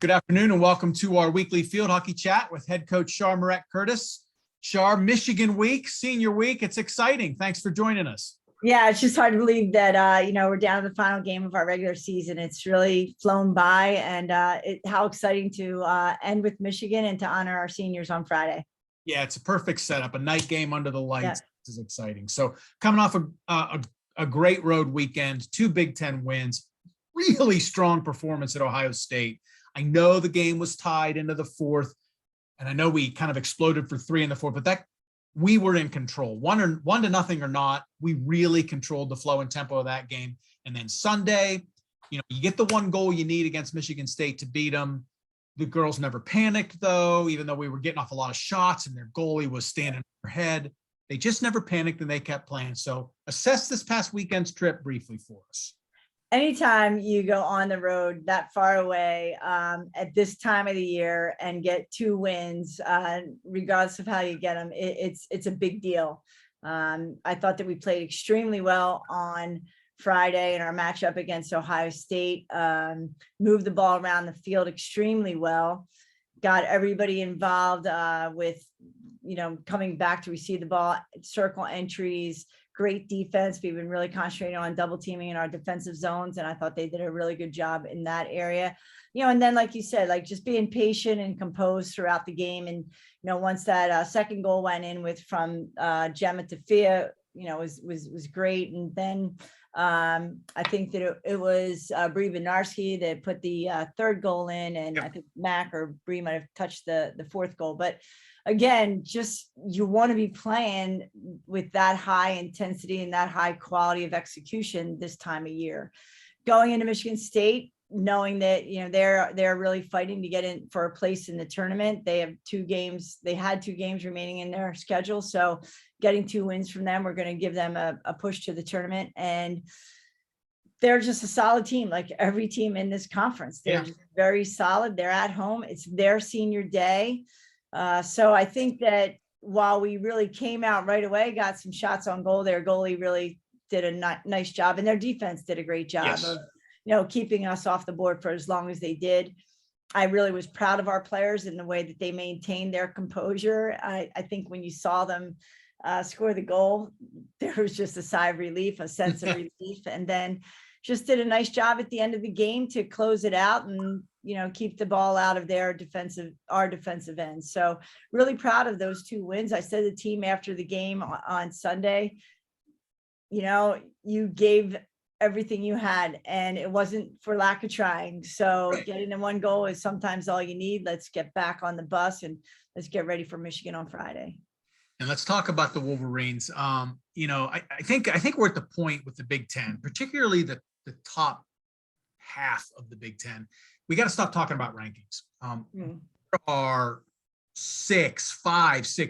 Good afternoon and welcome to our weekly field hockey chat with head coach Char Morett-Curtiss. Char, Michigan week, senior week. It's exciting. Thanks for joining us. Yeah, it's just hard to believe that, we're down to the final game of our regular season. It's really flown by, and how exciting to end with Michigan and to honor our seniors on Friday. Yeah, it's a perfect setup, a night game under the lights. Yeah. This is exciting. So coming off a great road weekend, 2 Big Ten wins, really strong performance at Ohio State. I know the game was tied into the fourth, and I know we kind of exploded for 3 in the fourth, but that we were in control. 1-0 or not, we really controlled the flow and tempo of that game. And then Sunday, you get the 1 goal you need against Michigan State to beat them. The girls never panicked, though, even though we were getting off a lot of shots and their goalie was standing on their head. They just never panicked and they kept playing. So assess this past weekend's trip briefly for us. Anytime you go on the road that far away at this time of the year and get 2 wins, regardless of how you get them, it's a big deal. I thought that we played extremely well on Friday in our matchup against Ohio State, moved the ball around the field extremely well, got everybody involved with, coming back to receive the ball, circle entries, great defense. We've been really concentrating on double teaming in our defensive zones, and I thought they did a really good job in that area. And then, like you said, like just being patient and composed throughout the game. And once that second goal went in from Gemma Tafia, was great. And then I think that it was Bree Bednarski that put the 3rd goal in, and yep. I think Mac or Bree might have touched the 4th goal. But again, just you want to be playing with that high intensity and that high quality of execution this time of year. Going into Michigan State, knowing that they're really fighting to get in for a place in the tournament. They have 2 games. They had 2 games remaining in their schedule, so getting 2 wins from them, we're going to give them a push to the tournament. And they're just a solid team, like every team in this conference. They're just very solid. They're at home. It's their senior day. So I think that while we really came out right away, got some shots on goal, their goalie really did a nice job, and their defense did a great job of, keeping us off the board for as long as they did. I really was proud of our players in the way that they maintained their composure. I think when you saw them score the goal, there was just a sigh of relief, a sense of relief, and then just did a nice job at the end of the game to close it out and keep the ball out of our defensive end. So really proud of those 2 wins. I said to the team after the game on Sunday, you gave everything you had, and it wasn't for lack of trying. So getting the 1 goal is sometimes all you need. Let's get back on the bus and let's get ready for Michigan on Friday. And let's talk about the Wolverines. I think we're at the point with the Big Ten, particularly the top half of the Big Ten. We got to stop talking about rankings. There are 6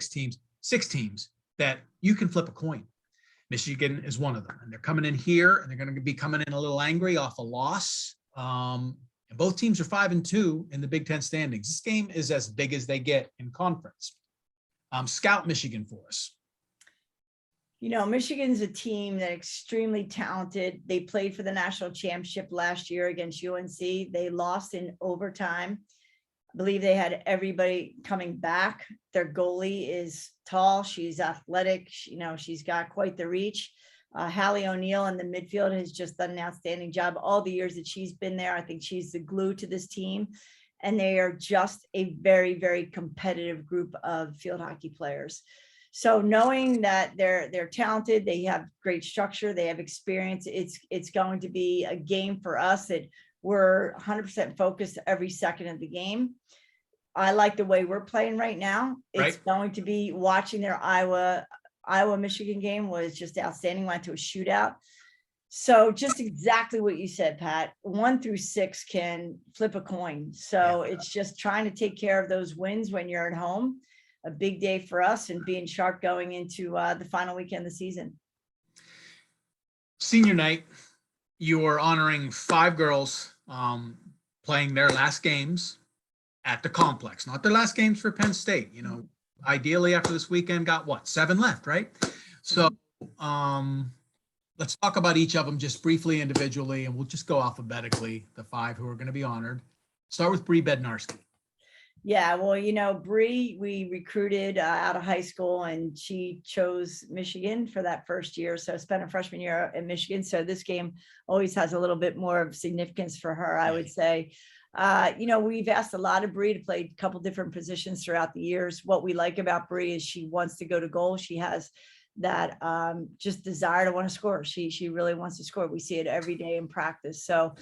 teams that you can flip a coin. Michigan is one of them, and they're coming in here, and they're going to be coming in a little angry off a loss. And both teams are 5-2 in the Big Ten standings. This game is as big as they get in conference. Scout Michigan for us. Michigan's a team that's extremely talented. They played for the national championship last year against UNC. They lost in overtime. I believe they had everybody coming back. Their goalie is tall. She's athletic. She's got quite the reach. Hallie O'Neill in the midfield has just done an outstanding job all the years that she's been there. I think she's the glue to this team. And they are just a very, very competitive group of field hockey players. So knowing that they're talented, they have great structure, they have experience, it's going to be a game for us that we're 100% focused every second of the game. I like the way we're playing right now. It's going to be watching their Iowa-Michigan game was just outstanding, went to a shootout. So just exactly what you said, Pat, 1 through 6 can flip a coin. So it's just trying to take care of those wins when you're at home. A big day for us, and being sharp going into the final weekend of the season. Senior night, you are honoring 5 girls playing their last games at the complex, not their last games for Penn State. Ideally after this weekend got 7 left, right? So let's talk about each of them just briefly individually, and we'll just go alphabetically, the 5 who are going to be honored. Start with Bree Bednarski. Yeah, well, Bree, we recruited out of high school, and she chose Michigan for that first year. So spent her freshman year in Michigan. So this game always has a little bit more of significance for her, I would say. We've asked a lot of Bree to play a couple different positions throughout the years. What we like about Bree is she wants to go to goal. She has that just desire to want to score. She really wants to score. We see it every day in practice. So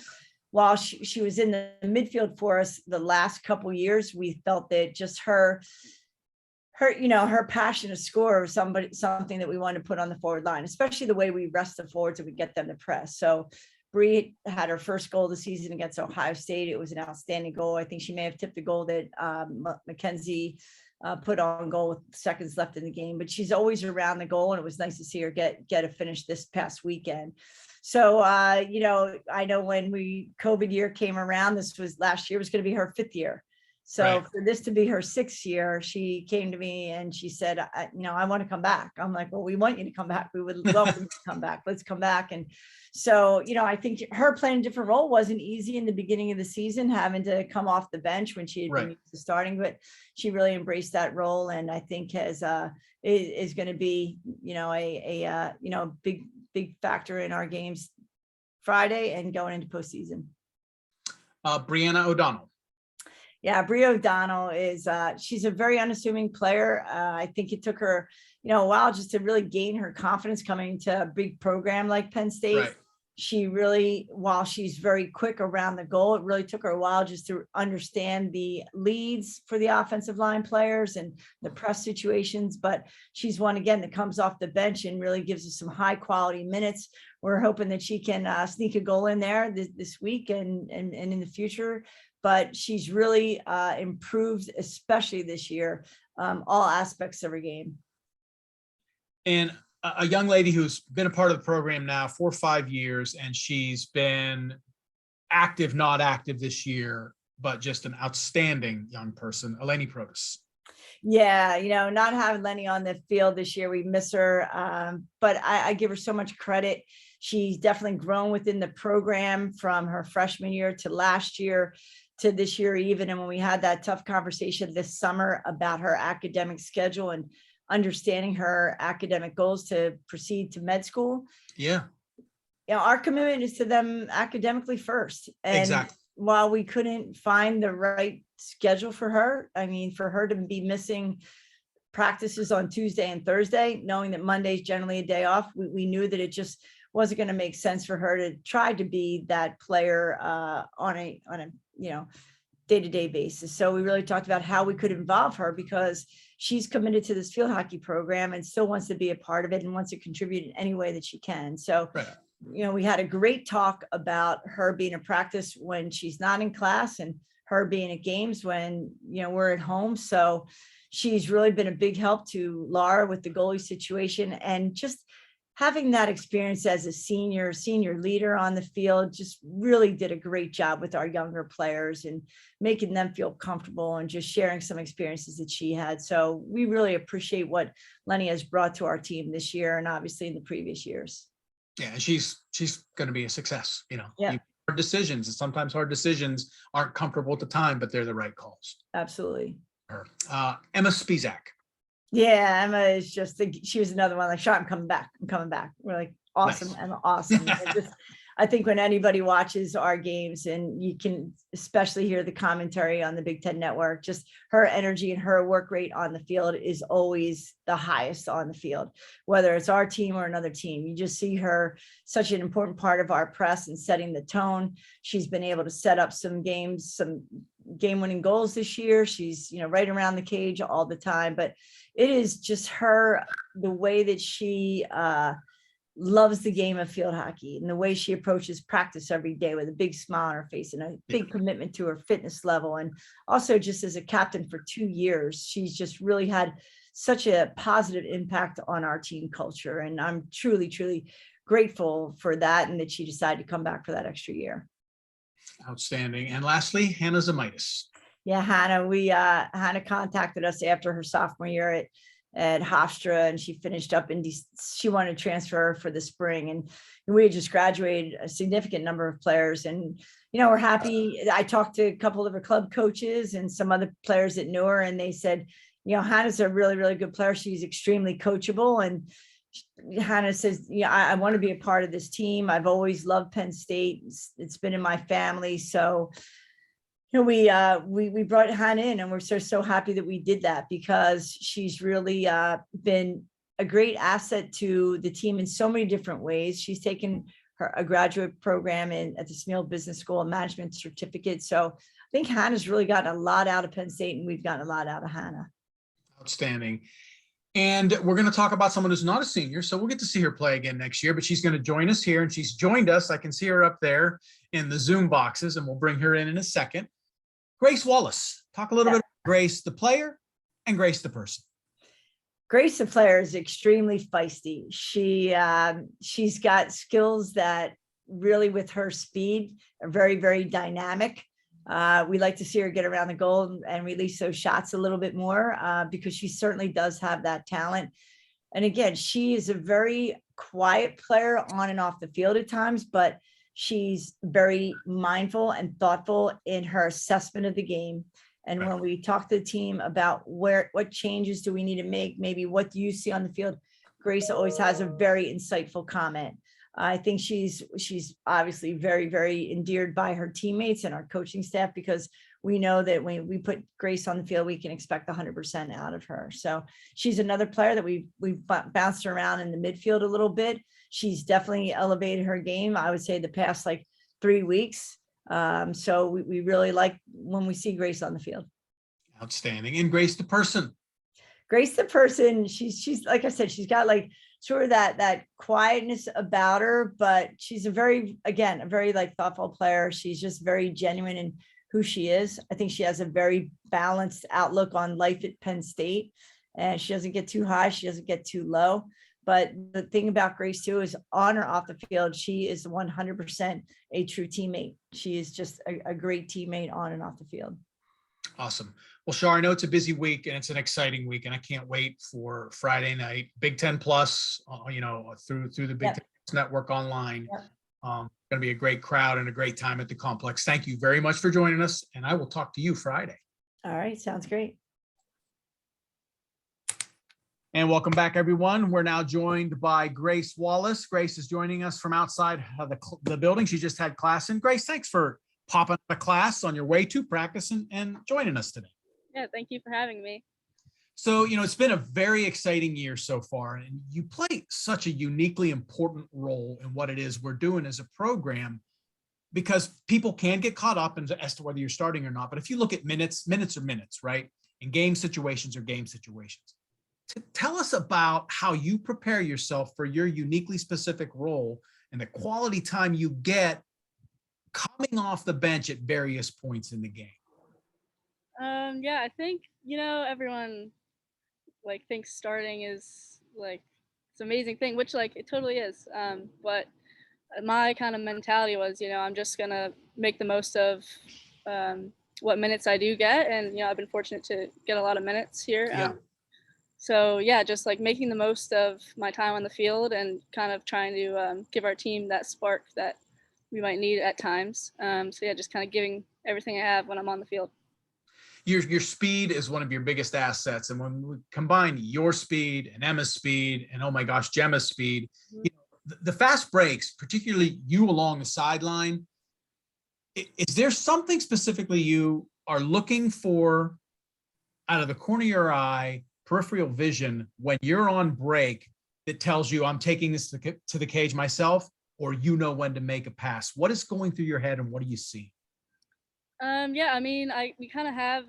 while she was in the midfield for us the last couple years, we felt that just her passion to score was something that we wanted to put on the forward line, especially the way we rest the forwards and we get them to press. So Bree had her first goal of the season against Ohio State. It was an outstanding goal. I think she may have tipped the goal that Mackenzie put on goal with seconds left in the game, but she's always around the goal, and it was nice to see her get a finish this past weekend. So, I know when COVID year came around, last year was going to be her 5th year. So Right. for this to be her 6th year, she came to me and she said, I want to come back. I'm like, well, we want you to come back. We would welcome you to come back. Let's come back. And so, I think her playing a different role wasn't easy in the beginning of the season, having to come off the bench when she had been used to starting, but she really embraced that role. And I think is going to be, a big factor in our games Friday and going into postseason. Brianna O'Donnell. Yeah, Bree O'Donnell she's a very unassuming player. I think it took her, a while just to really gain her confidence coming to a big program like Penn State. Right. She really, while she's very quick around the goal, it really took her a while just to understand the leads for the offensive line players and the press situations. But she's one, again, that comes off the bench and really gives us some high quality minutes. We're hoping that she can sneak a goal in there this week and in the future. But she's really improved, especially this year, all aspects of her game. And a young lady who's been a part of the program now 4 or 5 years, and she's been active, not active this year, but just an outstanding young person, Morett-Curtiss. Yeah, not having Lenny on the field this year, we miss her. But I give her so much credit. She's definitely grown within the program from her freshman year to last year to this year even. And when we had that tough conversation this summer about her academic schedule and understanding her academic goals to proceed to med school. Yeah. Our commitment is to them academically first. And exactly. While we couldn't find the right schedule for her, for her to be missing practices on Tuesday and Thursday, knowing that Monday is generally a day off, we knew that it just wasn't going to make sense for her to try to be that player on a day-to-day basis. So we really talked about how we could involve her, because she's committed to this field hockey program and still wants to be a part of it and wants to contribute in any way that she can. So, right. We had a great talk about her being in practice when she's not in class and her being at games when, we're at home. So she's really been a big help to Laura with the goalie situation, and just having that experience as a senior leader on the field just really did a great job with our younger players and making them feel comfortable and just sharing some experiences that she had. So we really appreciate what Lenny has brought to our team this year and obviously in the previous years. Yeah, she's going to be a success. Yeah. Hard decisions, and sometimes hard decisions aren't comfortable at the time, but they're the right calls. Absolutely. Emma Spiezak. Yeah, Emma is she was another one like, Char, I'm coming back. We're like, awesome, nice. Emma, awesome. I think when anybody watches our games, and you can especially hear the commentary on the Big Ten Network, just her energy and her work rate on the field is always the highest on the field, whether it's our team or another team. You just see her such an important part of our press and setting the tone. She's been able to set up some games, some game-winning goals this year. She's, right around the cage all the time, but it is just her, the way that she loves the game of field hockey and the way she approaches practice every day with a big smile on her face and a big commitment to her fitness level. And also just as a captain for 2 years, she's just really had such a positive impact on our team culture. And I'm truly, truly grateful for that, and that she decided to come back for that extra year. Outstanding. And lastly, Hannah Zamitis. Yeah, Hannah, Hannah contacted us after her sophomore year at at Hofstra, and she finished up she wanted to transfer for the spring, and we had just graduated a significant number of players, and we're happy. I talked to a couple of her club coaches and some other players that knew her, and they said, Hannah's a really, really good player. She's extremely coachable, and Hannah says, I want to be a part of this team. I've always loved Penn State. It's been in my family. So, we brought Hannah in, and we're so happy that we did that, because she's really been a great asset to the team in so many different ways. She's taken a graduate program at the Smeal Business School, a management certificate. So I think Hannah's really gotten a lot out of Penn State, and we've gotten a lot out of Hannah. Outstanding. And we're going to talk about someone who's not a senior, so we'll get to see her play again next year, but she's going to join us here, and she's joined us. I can see her up there in the Zoom boxes, and we'll bring her in a second. Grace Wallace. Talk a little bit about Grace, the player, and Grace, the person. Grace, the player, is extremely feisty. She's got skills that really, with her speed, are very, very dynamic. We like to see her get around the goal and release those shots a little bit more, because she certainly does have that talent. And again, she is a very quiet player on and off the field at times, but she's very mindful and thoughtful in her assessment of the game. And when we talk to the team about what changes do we need to make, maybe what do you see on the field, Grace always has a very insightful comment. I think she's obviously very, very endeared by her teammates and our coaching staff, because we know that when we put Grace on the field, we can expect 100% out of her. So she's another player that we've bounced around in the midfield a little bit. She's definitely elevated her game, I would say, the past 3 weeks. So we really like when we see Grace on the field. Outstanding. And Grace, the person. Grace, the person, she's like I said, she's got sort of that quietness about her, but she's a very thoughtful player. She's just very genuine in who she is. I think she has a very balanced outlook on life at Penn State, and she doesn't get too high. She doesn't get too low. But the thing about Grace too is, on or off the field, she is 100% a true teammate. She is just a great teammate on and off the field. Awesome. Well, Char, I know it's a busy week and it's an exciting week, and I can't wait for Friday night, Big Ten Plus, through the Big Ten Network online. Going to be a great crowd and a great time at the complex. Thank you very much for joining us, and I will talk to you Friday. All right. Sounds great. And welcome back, everyone. We're now joined by Grace Wallace. Grace is joining us from outside the building. She just had class in. Grace, thanks for popping up a class on your way to practice and joining us today. Yeah, thank you for having me. So, it's been a very exciting year so far, and you play such a uniquely important role in what it is we're doing as a program, because people can get caught up as to whether you're starting or not. But if you look at minutes are minutes, right? And game situations are game situations. Tell us about how you prepare yourself for your uniquely specific role and the quality time you get coming off the bench at various points in the game. Yeah, I think, everyone thinks starting is it's an amazing thing, which it totally is. But my kind of mentality was, I'm just going to make the most of what minutes I do get. And, I've been fortunate to get a lot of minutes here. Yeah. So yeah, just making the most of my time on the field and kind of trying to give our team that spark that we might need at times. So yeah, just kind of giving everything I have when I'm on the field. Your speed is one of your biggest assets. And when we combine your speed and Emma's speed and, oh my gosh, Gemma's speed, the fast breaks, particularly you along the sideline, is there something specifically you are looking for out of the corner of your eye, peripheral vision, when you're on break that tells you I'm taking this to the cage myself, or when to make a pass? What is going through your head and what do you see? Yeah, I mean, we kind of have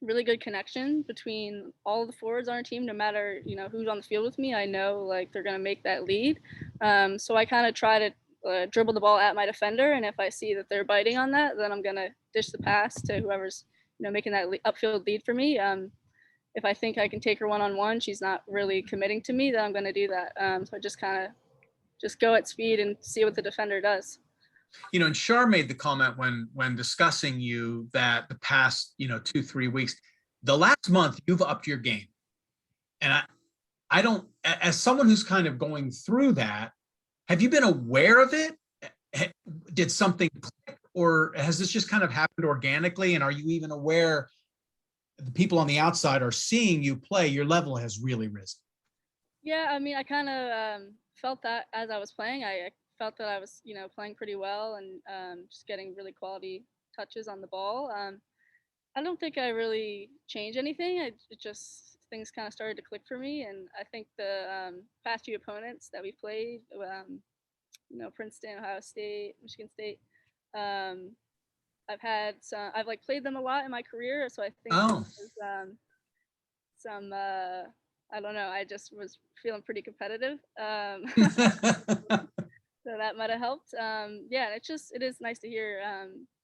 really good connection between all of the forwards on our team. No matter who's on the field with me, I know they're gonna make that lead. So I kind of try to dribble the ball at my defender, and if I see that they're biting on that, then I'm gonna dish the pass to whoever's making that upfield lead for me. If I think I can take her one-on-one, she's not really committing to me, then I'm gonna do that. So I just kind of go at speed and see what the defender does. And Char made the comment when discussing you that the past, 2-3 weeks, the last month you've upped your game. And I don't, as someone who's kind of going through that, have you been aware of it? Did something click, or has this just kind of happened organically? And are you even aware the people on the outside are seeing you play? Your level has really risen. Yeah, I mean, I kind of felt that as I was playing. I felt that I was, playing pretty well and just getting really quality touches on the ball. I don't think I really changed anything. It just things kind of started to click for me, and I think the past few opponents that we played, Princeton, Ohio State, Michigan State, um, I've like played them a lot in my career, so I think there Oh, was some I don't know. I just was feeling pretty competitive, so that might have helped. Yeah, and it is nice to hear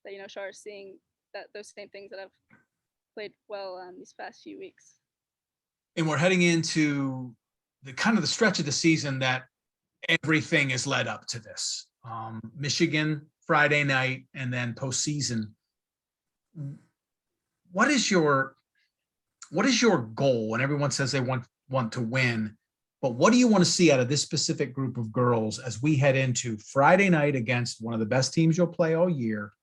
that Char is seeing that those same things that I've played well these past few weeks. and we're heading into the kind of the stretch of the season that everything is led up to this. Michigan Friday night, and then postseason. What is your goal when everyone says they want to win? But what do you want to see out of this specific group of girls as we head into Friday night against one of the best teams you'll play all year,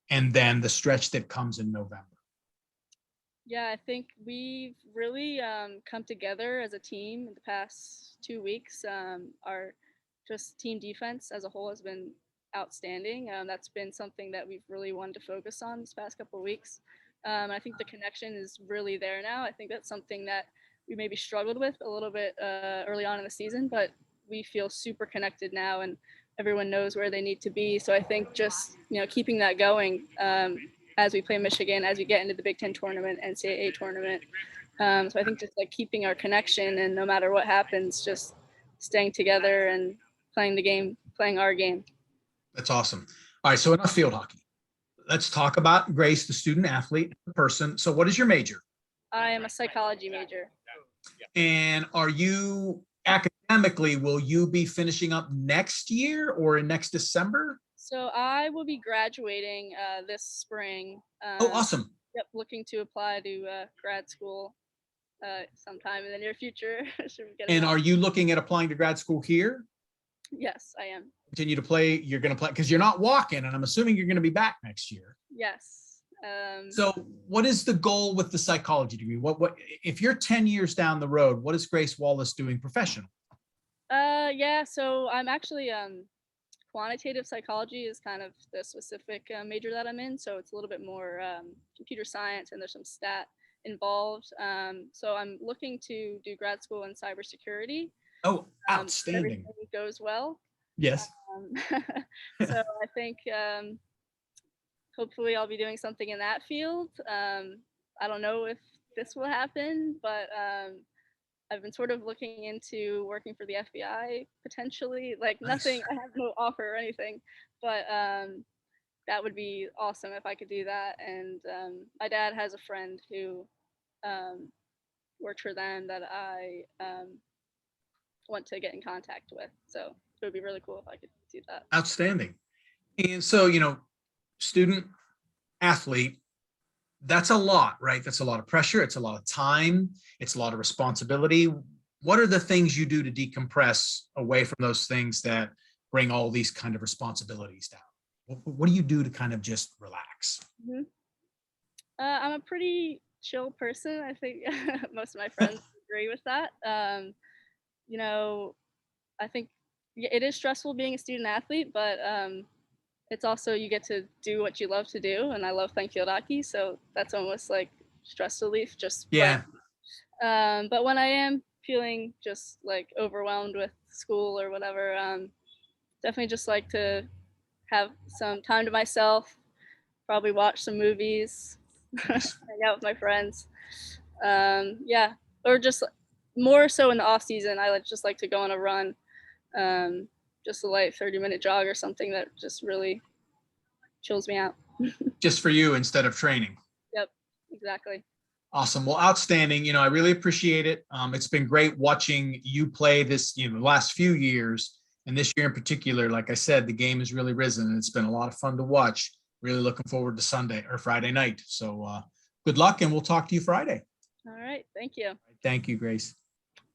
and then the stretch that comes in November? Yeah, I think we've really come together as a team in the past 2 weeks. Our just team defense as a whole has been outstanding. That's been something that we've really wanted to focus on this past couple of weeks. I think the connection is really there now. I think that's something that we maybe struggled with a little bit early on in the season, but we feel super connected now, and everyone knows where they need to be. So I think just keeping that going as we play Michigan, as we get into the Big Ten tournament, NCAA tournament. So I think just like keeping our connection, and no matter what happens, just staying together and playing the game, playing our game. That's awesome. All right, so enough field hockey. Let's talk about Grace, the student athlete, the person. So what is your major? I am a psychology major. And are you academically, will you be finishing up next year or in next December? So I will be graduating this spring. Oh, awesome. Yep, looking to apply to grad school sometime in the near future. And are you looking at applying to grad school here? Yes, I am. Continue to play, you're going to play, because you're not walking, and I'm assuming you're going to be back next year. Yes. So what is the goal with the psychology degree? What if you're 10 years down the road, what is Grace Wallis doing professional? Yeah, so I'm actually quantitative psychology is kind of the specific major that I'm in. So it's a little bit more computer science, and there's some stat involved. So I'm looking to do grad school in cybersecurity. Oh, outstanding. Everything goes well. Yes. So I think hopefully I'll be doing something in that field. I don't know if this will happen, but I've been sort of looking into working for the FBI potentially. Like nothing, I have no offer or anything, but that would be awesome if I could do that. And my dad has a friend who worked for them that I want to get in contact with. So it would be really cool if I could do that. Outstanding. And so, student athlete, that's a lot, right? That's a lot of pressure. It's a lot of time. It's a lot of responsibility. What are the things you do to decompress away from those things that bring all these kind of responsibilities down? What do you do to kind of just relax? Mm-hmm. I'm a pretty chill person. I think most of my friends agree with that. I think it is stressful being a student athlete, but it's also you get to do what you love to do, and I love playing field hockey, so that's almost like stress relief. Just yeah. But when I am feeling just like overwhelmed with school or whatever, definitely just like to have some time to myself. Probably watch some movies, hang out with my friends. Yeah, or just more so in the off season, I just like to go on a run. Just a light 30-minute jog or something that just really chills me out. Just for you instead of training. Yep, exactly. Awesome. Well, outstanding. I really appreciate it. It's been great watching you play this, the last few years, and this year in particular. Like I said, the game has really risen, and it's been a lot of fun to watch. Really looking forward to Sunday or Friday night. So good luck, and we'll talk to you Friday. All right. Thank you. Thank you, Grace.